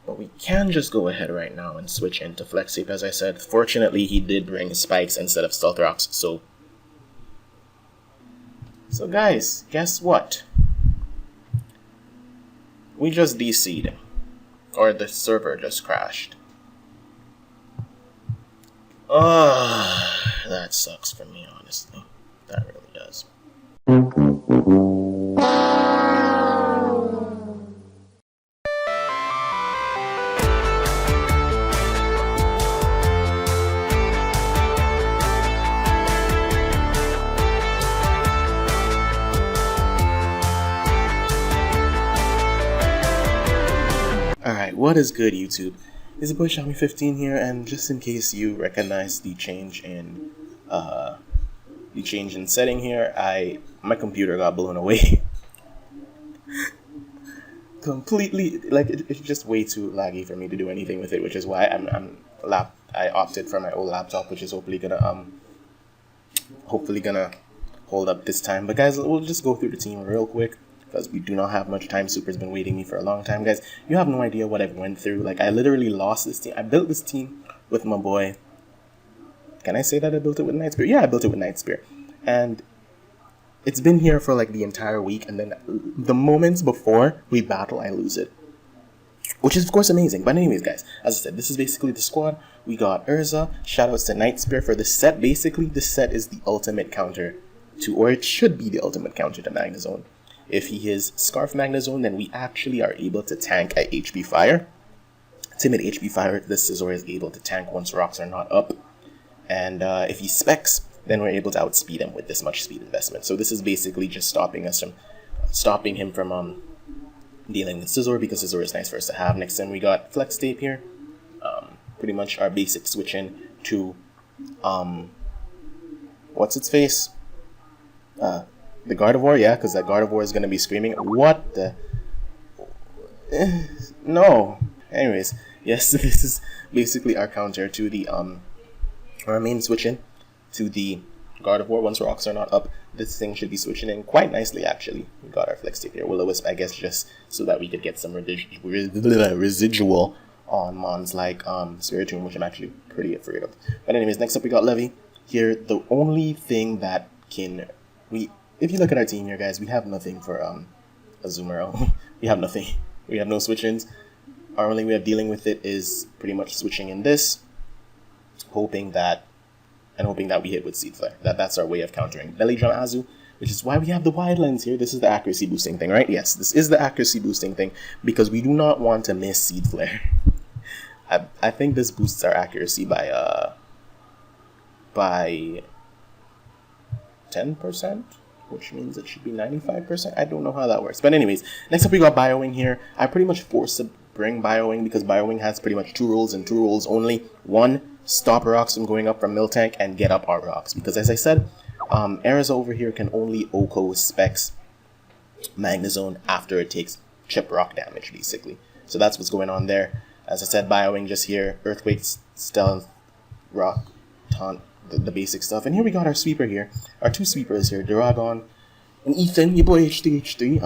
But we can just go ahead right now and switch into Flex Sweep, as I said. Fortunately, he did bring Spikes instead of Stealth Rocks, so guys, guess what? We just DC'd. Or the server just crashed. That sucks for me, honestly. That really does. Alright, what is good, YouTube? It's boy Xiaomi15 here, and just in case you recognize the change in setting here, my computer got blown away. Completely, like it's just way too laggy for me to do anything with it, which is why I opted for my old laptop, which is hopefully gonna hold up this time. But guys, we'll just go through the team real quick, because we do not have much time. Super's been waiting me for a long time. Guys, you have no idea what I've went through. Like, I literally lost this team. I built this team with my boy. Can I say that I built it with Night Spear? Yeah, I built it with Night Spear. And it's been here for like the entire week, and then the moments before we battle, I lose it. Which is, of course, amazing. But anyways, guys, as I said, this is basically the squad. We got Urza. Shoutouts to Night Spear for this set. Basically, this set is the ultimate counter to, or it should be the ultimate counter to Magnezone. If he is Scarf Magnezone, then we actually are able to tank at HP Fire. Timid HP Fire, this Scizor is able to tank once rocks are not up. And if he specs, then we're able to outspeed him with this much speed investment. So this is basically just stopping him from dealing with Scizor, because Scizor is nice for us to have. Next time we got Flex Tape here. Pretty much our basic switch in to what's its face? The Gardevoir, yeah, because that Gardevoir is going to be screaming. What the? No. Anyways, yes, this is basically our counter to the, our main switch in to the Gardevoir. Once rocks are not up, this thing should be switching in quite nicely, actually. We got our Flex Tape here. Will-O-Wisp, I guess, just so that we could get some residual on mons like Spiritomb, which I'm actually pretty afraid of. But anyways, next up we got Levy. Here, the only thing that if you look at our team here, guys, we have nothing for Azumarill. We have nothing. We have no switch-ins. Our only way of dealing with it is pretty much switching in this, hoping that we hit with Seed Flare. That's our way of countering Belly Drum Azu, which is why we have the wide lens here. This is the accuracy boosting thing, right? Yes, this is the accuracy boosting thing, because we do not want to miss Seed Flare. I think this boosts our accuracy by 10%. Which means it should be 95%. I don't know how that works. But anyways, next up we got Biowing here. I pretty much forced to bring Biowing because Biowing has pretty much two rules and two rules only. One, stop rocks from going up from Miltank and get up our rocks. Because as I said, Erza over here can only OHKO Specs Magnezone after it takes chip rock damage, basically. So that's what's going on there. As I said, Biowing just here. Earthquake, Stealth, Rock, Taunt. The basic stuff. And here we got our sweeper here. Our two sweepers here, Duragon and Ethan, your boy HDH3.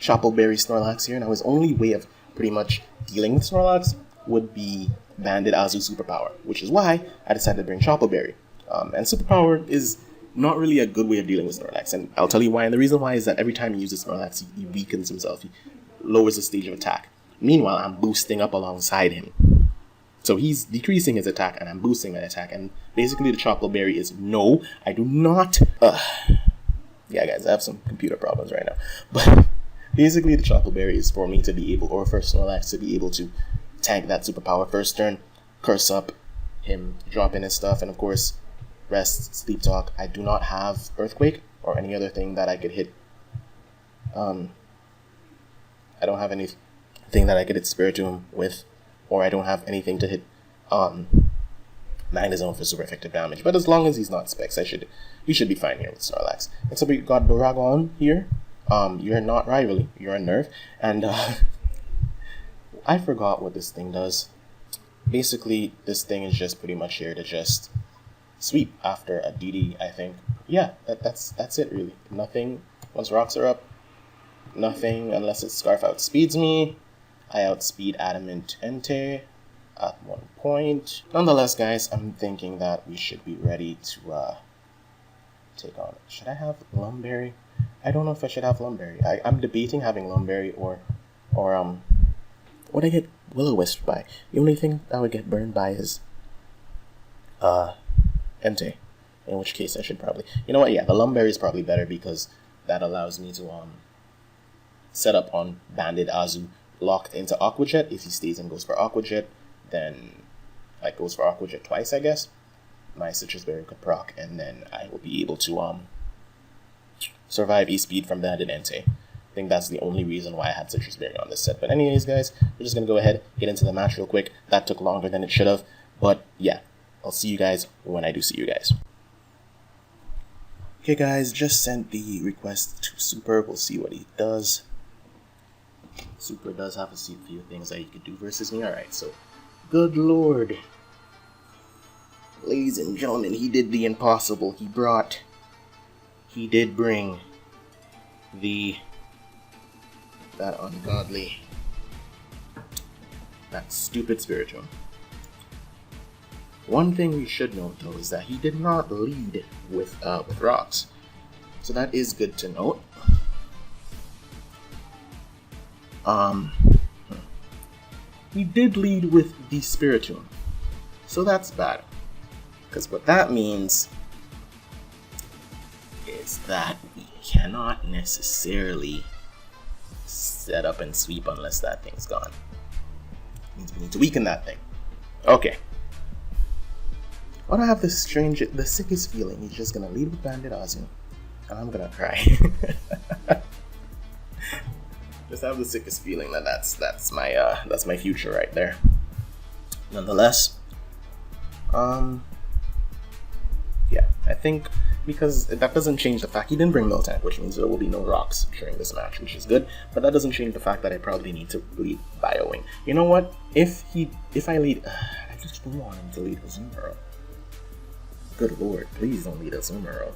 Choppleberry Snorlax here. Now his only way of pretty much dealing with Snorlax would be Banded Azu Superpower, which is why I decided to bring Choppleberry. And Superpower is not really a good way of dealing with Snorlax, and I'll tell you why. And the reason why is that every time he uses Snorlax, he weakens himself. He lowers the stage of attack. Meanwhile, I'm boosting up alongside him. So he's decreasing his attack, and I'm boosting my attack. And basically, the Choppleberry is no, I do not. Yeah, guys, I have some computer problems right now. But basically, the Choppleberry is for me to be able, or for Snorlax to be able to tank that superpower first turn, curse up him, drop in his stuff, and of course, rest, sleep talk. I do not have Earthquake or any other thing that I could hit. I don't have anything that I could hit Spiritomb with. Or I don't have anything to hit Magnezone for super effective damage. But as long as he's not Specs, we should be fine here with Snorlax. And so we got Duragon here. You're not Rivalry, you're a Nerf. And I forgot what this thing does. Basically, this thing is just pretty much here to just sweep after a DD, I think. Yeah, that's it really. Nothing once rocks are up. Nothing unless its Scarf outspeeds me. I outspeed Adamant Entei at 1 point. Nonetheless, guys, I'm thinking that we should be ready to take on it. Should I have Lumberry? I don't know if I should have Lumberry. I'm debating having Lumberry or what I get Will-O-Wisp by. The only thing I would get burned by is Entei. In which case I should probably, you know what, yeah, the Lumberry is probably better because that allows me to set up on Banded Azu locked into Aqua Jet. If he stays and goes for Aqua Jet, then like goes for Aqua Jet twice, I guess. My Citrus Berry could proc, and then I will be able to survive E-Speed from Banded Entei. I think that's the only reason why I had Citrus Berry on this set. But anyways, guys, we're just gonna go ahead, get into the match real quick. That took longer than it should have, but yeah, I'll see you guys when I do see you guys. Okay, guys, just sent the request to Super. We'll see what he does. Super does have a few things that he could do versus me. Alright, so, good lord. Ladies and gentlemen, he did the impossible. He did bring that stupid Spiritomb. One thing we should note, though, is that he did not lead with rocks. So that is good to note. He did lead with the Spiritomb. So that's bad. Because what that means is that we cannot necessarily set up and sweep unless that thing's gone. It means we need to weaken that thing. Okay. Why do I have the sickest feeling he's just gonna lead with Banded Azu, and I'm gonna cry. Just have the sickest feeling that that's my future right there. Nonetheless, yeah, I think because that doesn't change the fact he didn't bring Miltank, which means there will be no rocks during this match, which is good. But that doesn't change the fact that I probably need to lead Bio-Wing. You know what? If I lead, I just don't want him to lead Azumarill. Good lord, please don't lead Azumarill.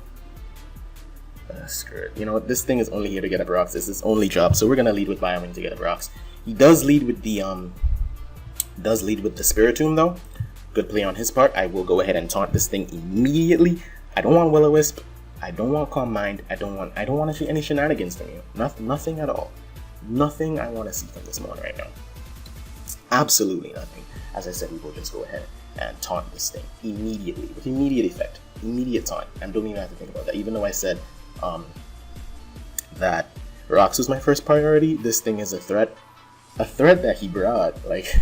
Screw it. You know what? This thing is only here to get up rocks. It's his only job, so we're gonna lead with Bio-Wing to get up rocks. He does lead with the Spiritomb though. Good play on his part. I will go ahead and taunt this thing immediately. I don't want Will-O-Wisp. I don't want Calm Mind. I don't want to see any shenanigans from you. Nothing at all. Nothing I want to see from this mon right now. Absolutely nothing. As I said, we will just go ahead and taunt this thing immediately with immediate effect, immediate taunt. I don't even have to think about that. Even though I said that rocks was my first priority, this thing is a threat that he brought. Like,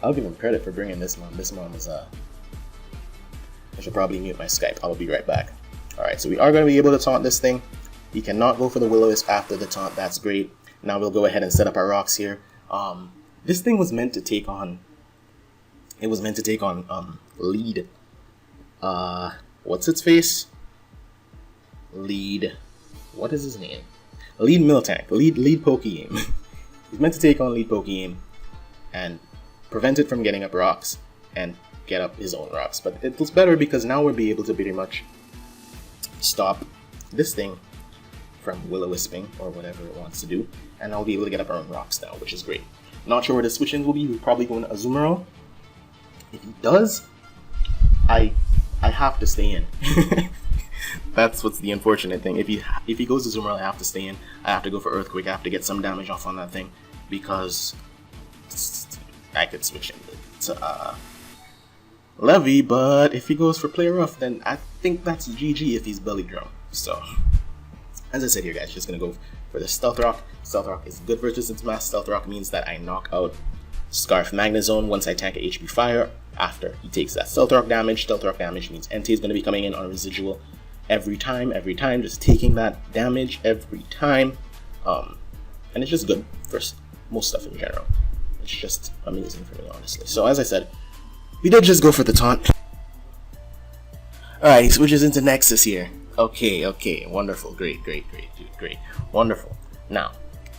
I'll give him credit for bringing this mon. This mon is I should probably mute my Skype. I'll be right back. Alright, so we are going to be able to taunt this thing. He cannot go for the Will-O-Wisp after the taunt. That's great. Now we'll go ahead and set up our rocks here. This thing was meant to take on... It was meant to take on lead... what's its face? Lead... What is his name? Lead Miltank. Lead Pokeyame. He's meant to take on lead Pokeyame and prevent it from getting up rocks and get up his own rocks. But it was better because now we'll be able to pretty much stop this thing from Will-O-Wisping or whatever it wants to do, and I'll be able to get up our own rocks now, which is great. Not sure where the switch-ins will be. We'll probably go into Azumarill. If he does, I have to stay in. That's what's the unfortunate thing. If he goes to Azumarill, I have to stay in. I have to go for Earthquake. I have to get some damage off on that thing because I could switch into Levy, but if he goes for Play Rough, then I think that's GG if he's Belly Drum. So, as I said here, guys, just gonna go for the Stealth Rock. Stealth Rock is good versus its mass. Stealth Rock means that I knock out Scarf Magnezone once I tank a HP Fire after he takes that Stealth Rock damage. Stealth Rock damage means Entei is gonna be coming in on a residual every time, just taking that damage every time. And it's just good for most stuff in general. It's just amazing for me, honestly. So, as I said, we did just go for the taunt. Alright, he switches into Nexus here. Okay, wonderful, great, dude, great, wonderful. Now,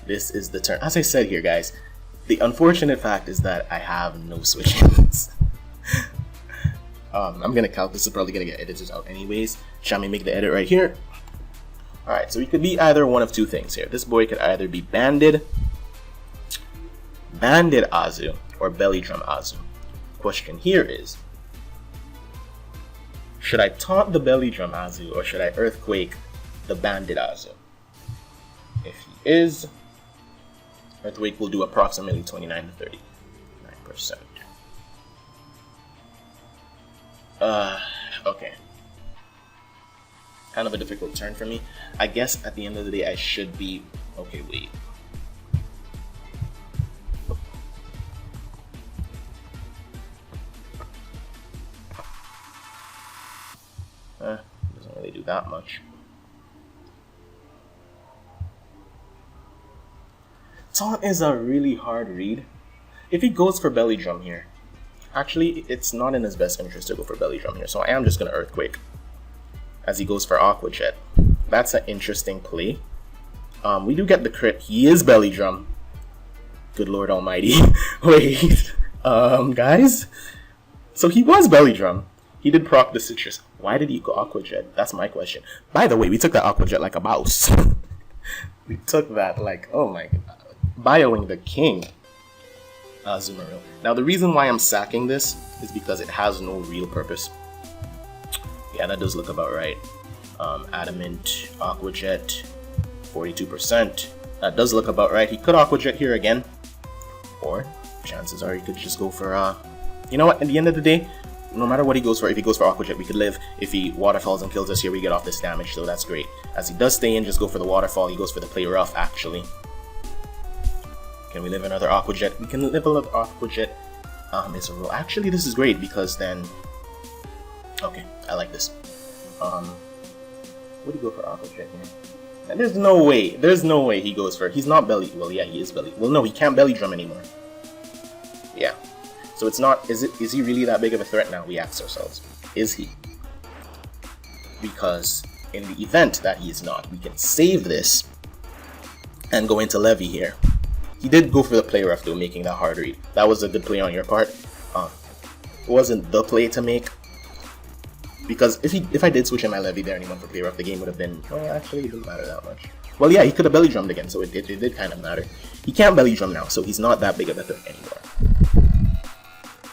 this is the turn. As I said here, guys, the unfortunate fact is that I have no switch-ins. I'm gonna count, this is probably gonna get edited out anyways. Shall we make the edit right here? Alright, so he could be either one of two things here. This boy could either be banded, Bandit Azu or Belly Drum Azu? Question here is, should I taunt the Belly Drum Azu or should I Earthquake the Bandit Azu? If he is, Earthquake will do approximately 29 to 39%. Okay. Kind of a difficult turn for me. I guess at the end of the day I should be... Okay, wait. Doesn't really do that much. Taunt is a really hard read. If he goes for Belly Drum here, actually it's not in his best interest to go for Belly Drum here, so I am just gonna Earthquake as he goes for Aqua Jet. That's an interesting play. We do get the crit. He is Belly Drum. Good Lord Almighty. Wait, guys. So he was Belly Drum. He did proc the Citrus. Why did he go Aqua Jet? That's my question. By the way, we took that Aqua Jet like a mouse. We took that like, oh my god. Bioing the king. Azumarill. Now the reason why I'm sacking this is because it has no real purpose. Yeah, that does look about right. Adamant, Aqua Jet, 42%. That does look about right. He could Aqua Jet here again. Or, chances are he could just go for, you know what, at the end of the day, no matter what he goes for, if he goes for Aqua Jet, we could live. If he Waterfalls and kills us here, we get off this damage, so that's great. As he does stay in, just go for the Waterfall. He goes for the Play Rough, actually. Can we live another Aqua Jet? We can live another Aqua Jet. It's a roll. Actually, this is great because then... Okay, I like this. Would he go for Aqua Jet here? And there's no way he goes for... He's not Belly... Well, yeah, he is Belly... Well, no, he can't Belly Drum anymore. Yeah. So it's not... Is he really that big of a threat now? We ask ourselves. Is he? Because in the event that he is not, we can save this and go into Levy here. He did go for the Play Rough though, making that hard read. That was a good play on your part. It wasn't the play to make. Because if I did switch in my Levy there and he went for Play Rough, the game would have been... Well, actually, it didn't matter that much. Well, yeah, he could have Belly Drummed again, so it did kind of matter. He can't Belly Drum now, so he's not that big of a threat anymore.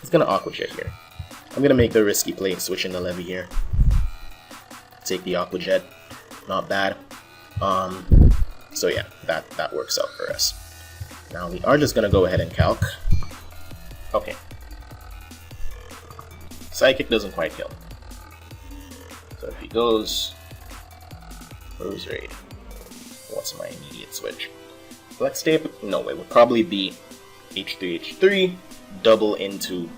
He's gonna Aqua Jet here. I'm gonna make the risky play, switch in the Levy here. Take the Aqua Jet. Not bad. So yeah, that works out for us. Now we are just gonna go ahead and calc. Okay. Psychic doesn't quite kill. So if he goes Rose Raid, what's my immediate switch? Flex Tape? No, it would probably be H3H3, double into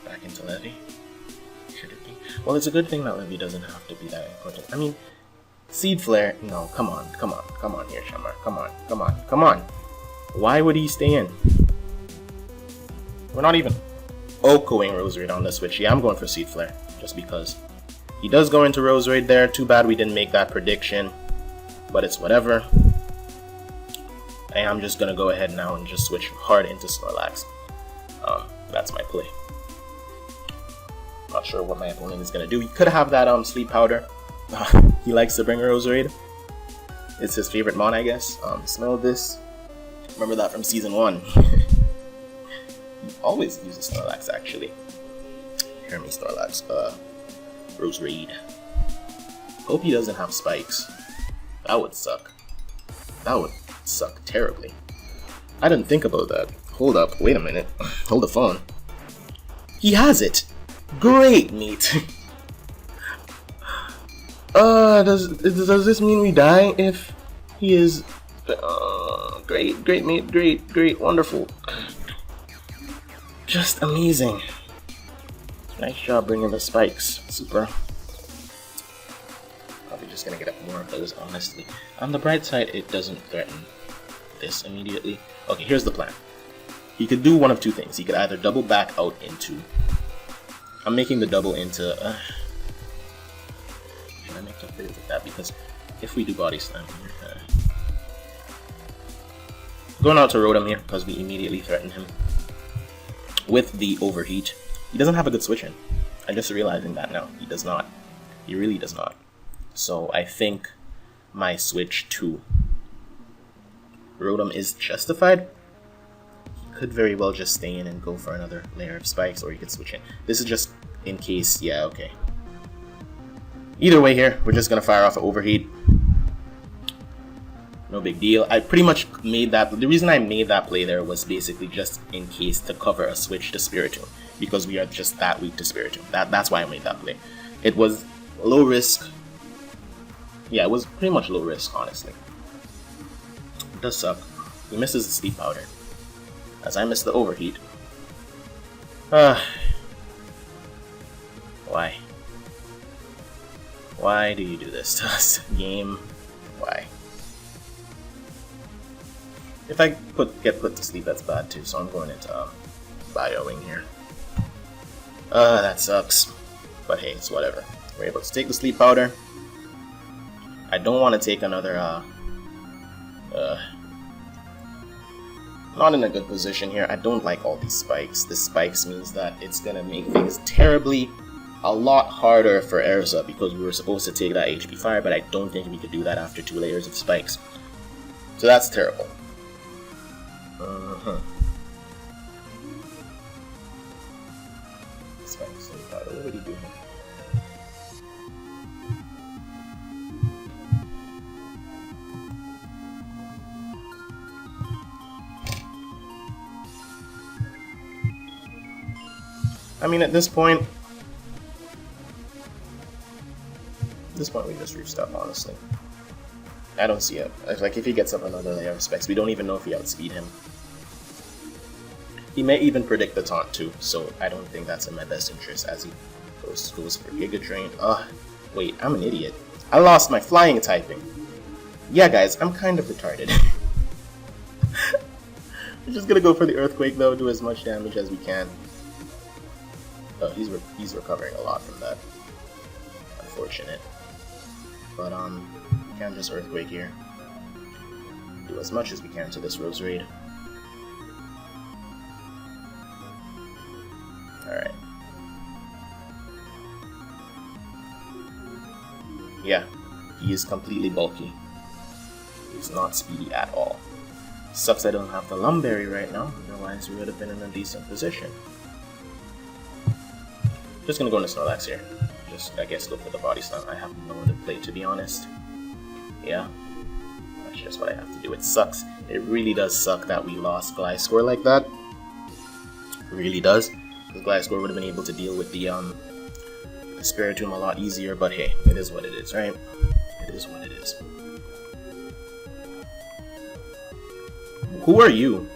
back into Levy. Should it be? Well, it's a good thing that Levy doesn't have to be that important. I mean, Seed Flare, no, come on here, Shamar, come on. Why would he stay in? We're not even Okoing Rose Raid on the switch. Yeah, I'm going for Seed Flare, just because. He does go into Rose Raid there. Too bad we didn't make that prediction, but it's whatever. And I'm just gonna go ahead now and just switch hard into Snorlax. That's my play. Not sure what my opponent is gonna do. He could have that Sleep Powder. He likes to bring Rose Raid. It's his favorite mon, I guess. Smell this. Remember that from season 1. He always uses Snorlax, actually. Hear me, Snorlax. Rose Raid. Hope he doesn't have spikes. That would suck. That would suck terribly. I didn't think about that. Hold up. Wait a minute. Hold the phone. He has it! Great, meat! Does this mean we die if he is... great, mate. Great, wonderful. Just amazing. Nice job bringing the spikes. Super. Probably just gonna get up more of those, honestly. On the bright side, it doesn't threaten this immediately. Okay, here's the plan. He could do one of two things. He could either double back out into... I'm making the double into... Should I make a play with that? Because if we do Body Slam here... Going out to Rotom here, because we immediately threaten him with the Overheat. He doesn't have a good switch in. I'm just realizing that now. He does not. He really does not. So I think my switch to Rotom is justified. could very well just stay in and go for another layer of spikes, or you could switch in. This is just in case. Yeah, okay. Either way here, we're just gonna fire off an overheat. No big deal. I pretty much made that. The reason I made that play there was basically just in case to cover a switch to Spiritomb, because we are just that weak to Spiritomb. That's why I made that play. It was low risk. Yeah, it was pretty much low risk, honestly. It does suck. He misses the sleep powder, as I missed the overheat. Why? Why do you do this to us, game? Why? If I get put to sleep, that's bad too, so I'm going into bioing here. That sucks. But hey, it's whatever. We're able to take the sleep powder. I don't want to take another, not in a good position here. I don't like all these spikes. The spikes means that it's gonna make things terribly a lot harder for Erza, because we were supposed to take that HP fire, but I don't think we could do that after 2 layers of spikes. So that's terrible. Spikes, what would he do here? I mean, at this point we just reach stuff, honestly. I don't see it. Like, if he gets up another layer of specs, we don't even know if we outspeed him. He may even predict the taunt too, so I don't think that's in my best interest as he goes for Giga Drain. Wait, I'm an idiot. I lost my flying typing. Yeah, guys, I'm kind of retarded. We're just gonna go for the Earthquake though, do as much damage as we can. Oh, he's recovering a lot from that. Unfortunate. But we can just Earthquake here. Do as much as we can to this Rose Raid. Alright. Yeah, he is completely bulky. He's not speedy at all. Sucks I don't have the Lumberry right now, otherwise we would have been in a decent position. Just gonna go into Snorlax here. Just, I guess, go for the Body Slam. I have no other play, to be honest. Yeah, that's just what I have to do. It sucks. It really does suck that we lost Gliscor like that. It really does. Because Gliscor would have been able to deal with the Spiritomb a lot easier, but hey, it is what it is, right? It is what it is. Who are you?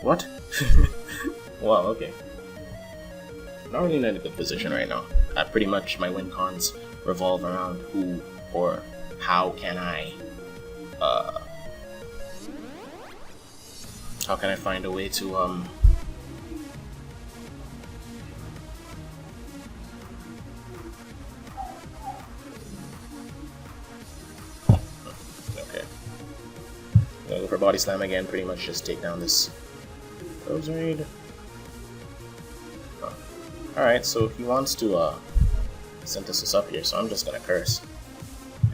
What? Wow, okay. Not really in a good position right now. Pretty much my win cons revolve around who or how can I find a way to okay. I'm gonna go for Body Slam again, pretty much just take down this Rose Raid. Alright, so he wants to synthesis up here, so I'm just gonna curse.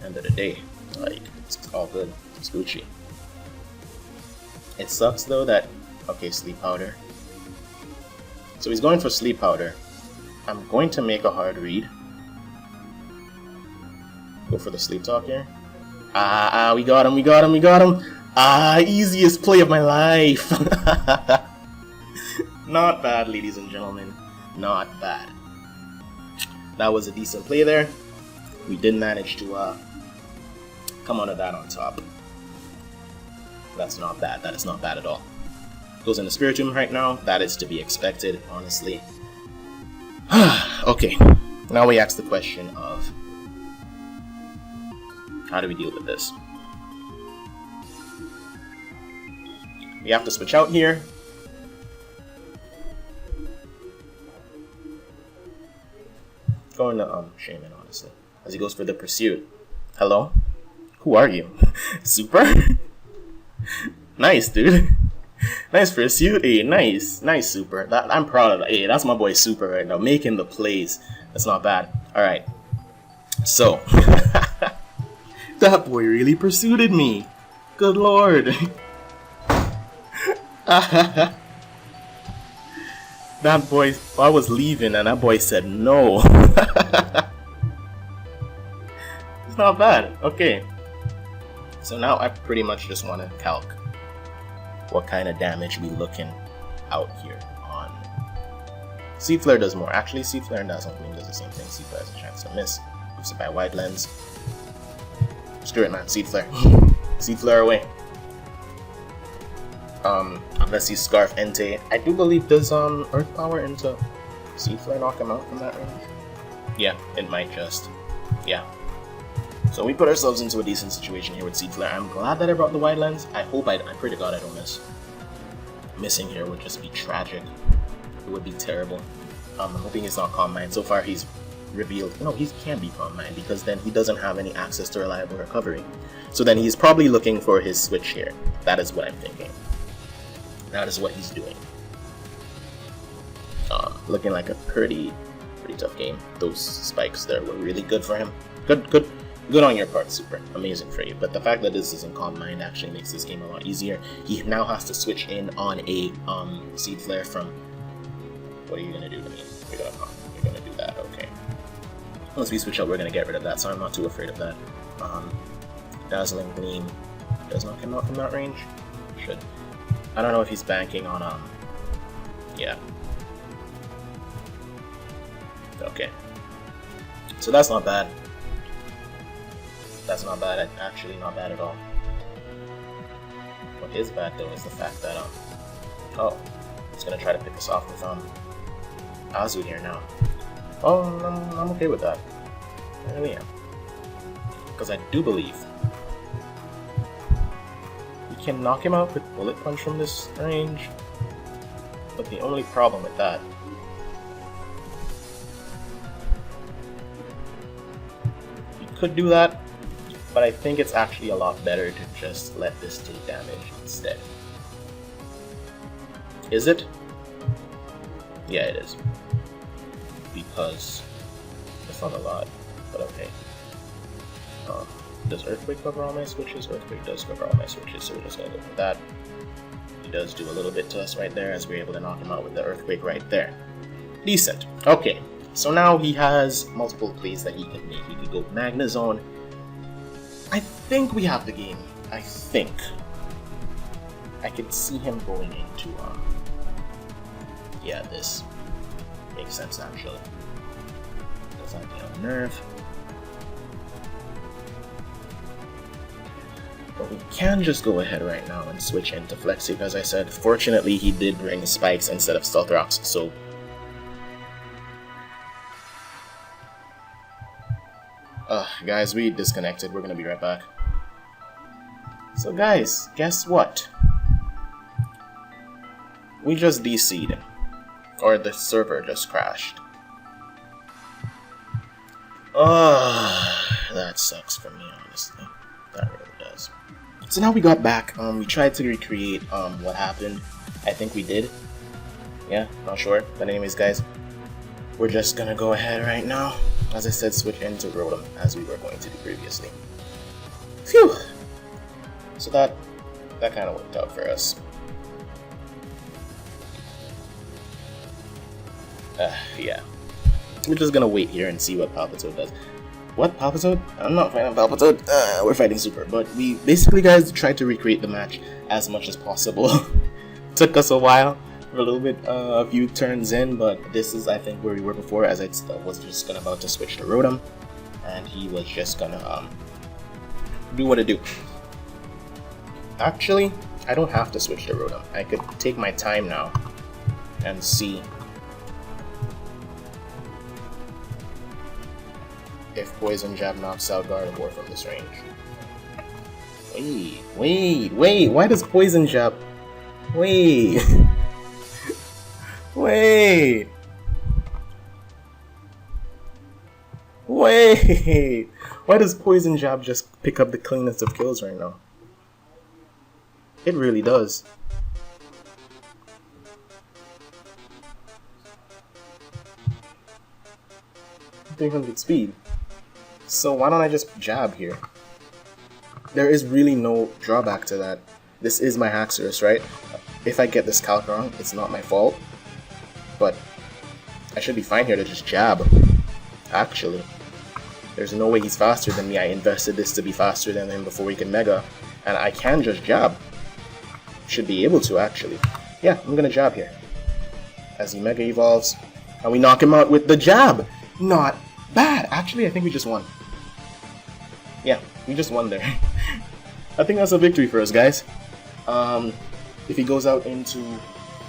End of the day. Like, it's all good. It's Gucci. It sucks though that, okay, Sleep Powder. So he's going for Sleep Powder. I'm going to make a hard read. Go for the Sleep Talk here. We got him, we got him, we got him! Easiest play of my life! Not bad, ladies and gentlemen. Not bad. That was a decent play there. We did manage to come out of that on top. That's not bad. That is not bad at all. Goes into Spiritomb right now. That is to be expected, honestly. Okay. Now we ask the question of how do we deal with this? We have to switch out here. Going to Shaman, honestly, as he goes for the Pursuit. Hello? Who are you? Super? Nice, dude. Nice Pursuit. Hey, nice. Nice, Super. I'm proud of that. Hey, that's my boy Super right now, making the plays. That's not bad. Alright. So. That boy really pursued me. Good lord. That boy, I was leaving and that boy said no. It's not bad. Okay. So now I pretty much just want to calc what kind of damage we looking out here on. Seed Flare does more. Actually, Seed Flare and Dazzling Gleam does the same thing. Seed Flare has a chance to miss. Boosts it by Wide Lens. Screw it, man. Seed Flare. Seed Flare away. Unless he Scarf Entei. I do believe does Earth Power into Seed Flare knock him out from that range? Yeah, it might just. Yeah. So we put ourselves into a decent situation here with Seed Flare. I'm glad that I brought the Wide Lens. I pray to God I don't miss. Missing here would just be tragic. It would be terrible. I'm hoping it's not Calm Mind. So far he's revealed, no, he can't be Calm Mind because then he doesn't have any access to reliable recovery. So then he's probably looking for his switch here. That is what I'm thinking. That is what he's doing. Looking like a pretty tough game. Those spikes there were really good for him. Good on your part, Super. Amazing for you. But the fact that this is in Calm Mind actually makes this game a lot easier. He now has to switch in on a Seed Flare from... What are you gonna do to me? You're gonna do that, okay. Once we switch out, we're gonna get rid of that, so I'm not too afraid of that. Dazzling Gleam does not come out from that range. Should. I don't know if he's banking on yeah. Okay. So that's not bad. That's not bad. Actually, not bad at all. What is bad though is the fact that oh, it's gonna try to pick us off with Azu here now. Oh, I'm okay with that. I really am, because I do believe we can knock him out with Bullet Punch from this range. But the only problem with that you could do that. But I think it's actually a lot better to just let this take damage instead. Is it? Yeah, it is. Because it's not a lot, but okay. Does Earthquake cover all my switches? Earthquake does cover all my switches, so we're just gonna go for that. He does do a little bit to us right there, as we're able to knock him out with the Earthquake right there. Decent. Okay, so now he has multiple plays that he can make. He could go Magna Zone. I think we have the game. I think. I could see him going into, yeah, this makes sense actually. Does that deal Nerve? But we can just go ahead right now and switch into Flexi, as I said. Fortunately, he did bring Spikes instead of Stealth Rocks, so... guys, we disconnected. We're gonna be right back. So guys, guess what? We just DC'd. Or the server just crashed. That sucks for me, honestly. That really does. So now we got back. We tried to recreate what happened. I think we did. Yeah, not sure. But anyways, guys, we're just gonna go ahead right now. As I said, switch into Rotom, as we were going to do previously. Phew! So that kind of worked out for us. Yeah. We're just gonna wait here and see what Palpitoad does. What? Palpitoad? I'm not fighting Palpitoad. We're fighting Super. But we basically, guys, tried to recreate the match as much as possible. Took us a while. A little bit, a few turns in, but this is, I think, where we were before, as I was just about to switch to Rotom, and he was just gonna do what it do. Actually, I don't have to switch to Rotom. I could take my time now and see if Poison Jab knocks out Gardevoir from this range. Wait, why does Poison Jab... Wait! Wait! Why does Poison Jab just pick up the cleanest of kills right now? It really does. 300 speed. So why don't I just jab here? There is really no drawback to that. This is my Haxorus, right? If I get this calc wrong, it's not my fault. but I should be fine here to just jab. Actually, there's no way he's faster than me. I invested this to be faster than him before he can Mega, and I can just jab. Should be able to, actually. Yeah, I'm gonna jab here. As he Mega evolves, and we knock him out with the jab. Not bad. Actually, I think we just won. Yeah, we just won there. I think that's a victory for us, guys. If he goes out into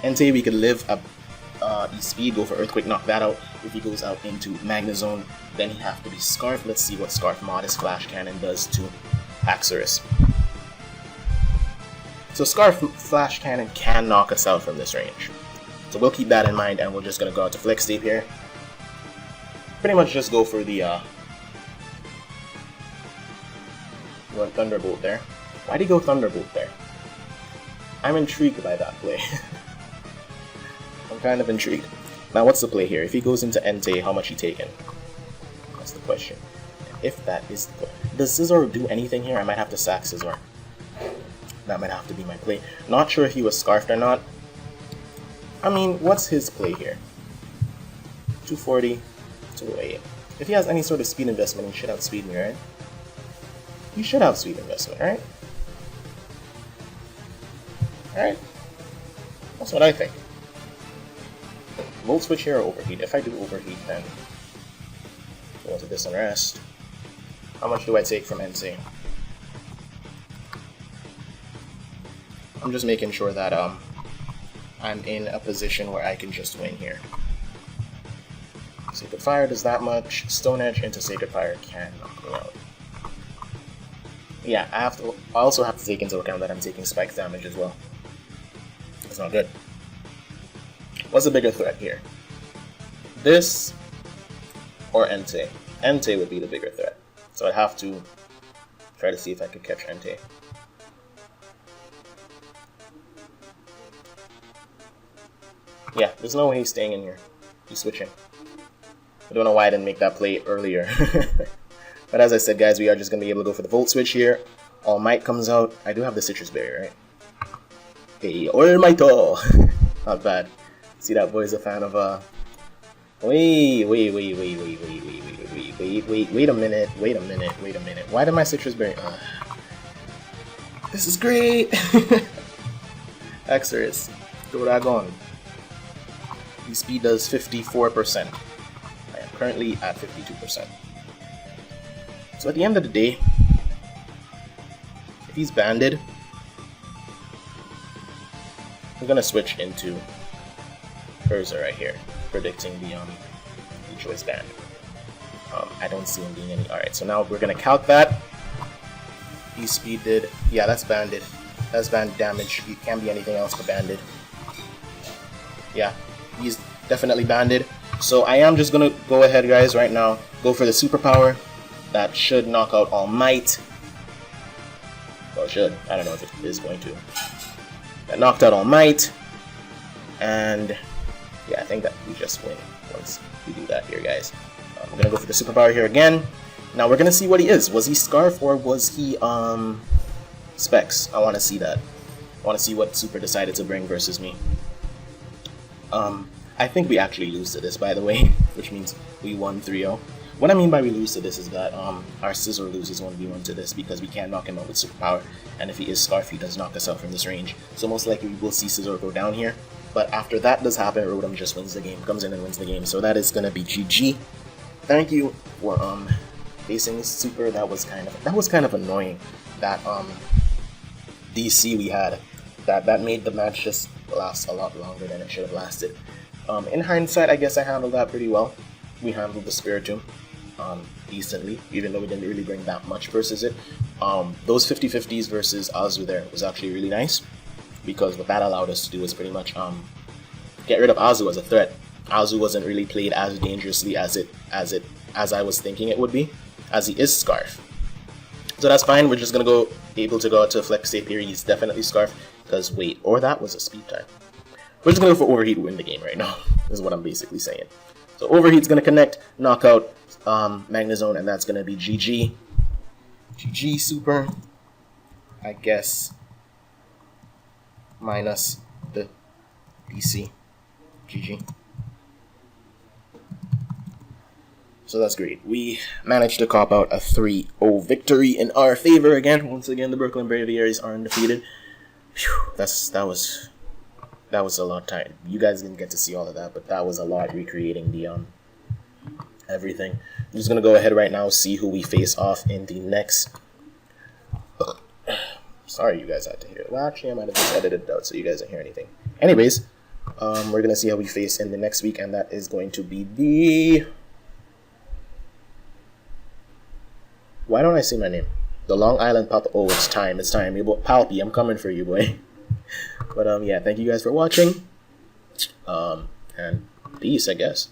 Entei, we could live up E-Speed, go for Earthquake, knock that out. If he goes out into Magnezone, then he have to be Scarf. Let's see what Scarf Modest Flash Cannon does to Haxorus. So Scarf Flash Cannon can knock us out from this range. So we'll keep that in mind, and we're just going to go out to Flex Tape here. Pretty much just go for the Thunderbolt there. Why'd he go Thunderbolt there? I'm intrigued by that play. I'm kind of intrigued. Now what's the play here? If he goes into Entei, how much he taken? That's the question. If that is the play. Does Scizor do anything here? I might have to sack Scizor. That might have to be my play. Not sure if he was Scarfed or not. I mean, what's his play here? 240, 208. If he has any sort of speed investment, he should outspeed me, right? He should outspeed investment, right? Alright. That's what I think. Volt Switch here or Overheat? If I do Overheat, then go into this unrest. How much do I take from Entei? I'm just making sure that I'm in a position where I can just win here. Sacred Fire does that much. Stone Edge into Sacred Fire can knock me out. Yeah, I also have to take into account that I'm taking spike damage as well. That's not good. What's the bigger threat here? This or Entei? Entei would be the bigger threat. So I'd have to try to see if I could catch Entei. Yeah, there's no way he's staying in here. He's switching. I don't know why I didn't make that play earlier. But as I said, guys, we are just going to be able to go for the Volt Switch here. All Might comes out. I do have the Citrus Berry, right? Hey, All Might! Not bad. See, that boy's a fan of, Wait a minute. Why did my Citrus Berry... This is great! Haxorus, Dragon. E-Speed does 54%. I am currently at 52%. So at the end of the day, if he's banded, I'm gonna switch into Urza right here, predicting the choice band. I don't see him being any. Alright, so now we're gonna calc that. E-Speed did. Yeah, that's banded. That's band damage. It can't be anything else but banded. Yeah, he's definitely banded. So I am just gonna go ahead, guys, right now. Go for the superpower. That should knock out All Might. Well, it should. I don't know if it is going to. That knocked out All Might. And yeah, I think that we just win once we do that here, guys. I'm gonna go for the superpower here again. Now we're gonna see what he is. Was he Scarf or was he Specs? I want to see that. I want to see what Super decided to bring versus me. I think we actually lose to this, by the way, which means we won 3-0. What I mean by we lose to this is that our Scizor loses 1v1 to this because we can't knock him out with superpower, and if he is Scarf, he does knock us out from this range. So most likely we will see Scizor go down here, but after that does happen, Rotom just wins the game, comes in and wins the game. So that is gonna be GG. Thank you for facing Super. That was kind of annoying. That DC we had, that made the match just last a lot longer than it should have lasted. In hindsight, I guess I handled that pretty well. We handled the Spiritomb decently, even though we didn't really bring that much versus it. Those 50-50s versus Azu there was actually really nice, because what that allowed us to do was pretty much get rid of Azu as a threat. Azu wasn't really played as dangerously as I was thinking it would be, as he is Scarf. So that's fine. We're just gonna able to go out to Flex Tape here. He's definitely Scarf, because wait, or that was a speed type. We're just gonna go for Overheat to win the game right now. Is what I'm basically saying. So Overheat's gonna connect, knock out Magnezone, and that's gonna be GG. GG Super, I guess, minus the DC. GG. So that's great. We managed to cop out a 3-0 victory in our favor again. Once again, the Brooklyn Braviaries are undefeated. Phew, that was a lot time. You guys didn't get to see all of that, but that was a lot recreating the everything. I'm just gonna go ahead right now, see who we face off in the next. Sorry, you guys had to hear it. Well, actually, I might have just edited it out so you guys don't hear anything. Anyways, we're gonna see how we face in the next week, and that is going to be the. Why don't I say my name? The Long Island Papa. Oh, it's time. It's time. Palpy, I'm coming for you, boy. But yeah, thank you guys for watching. And peace, I guess.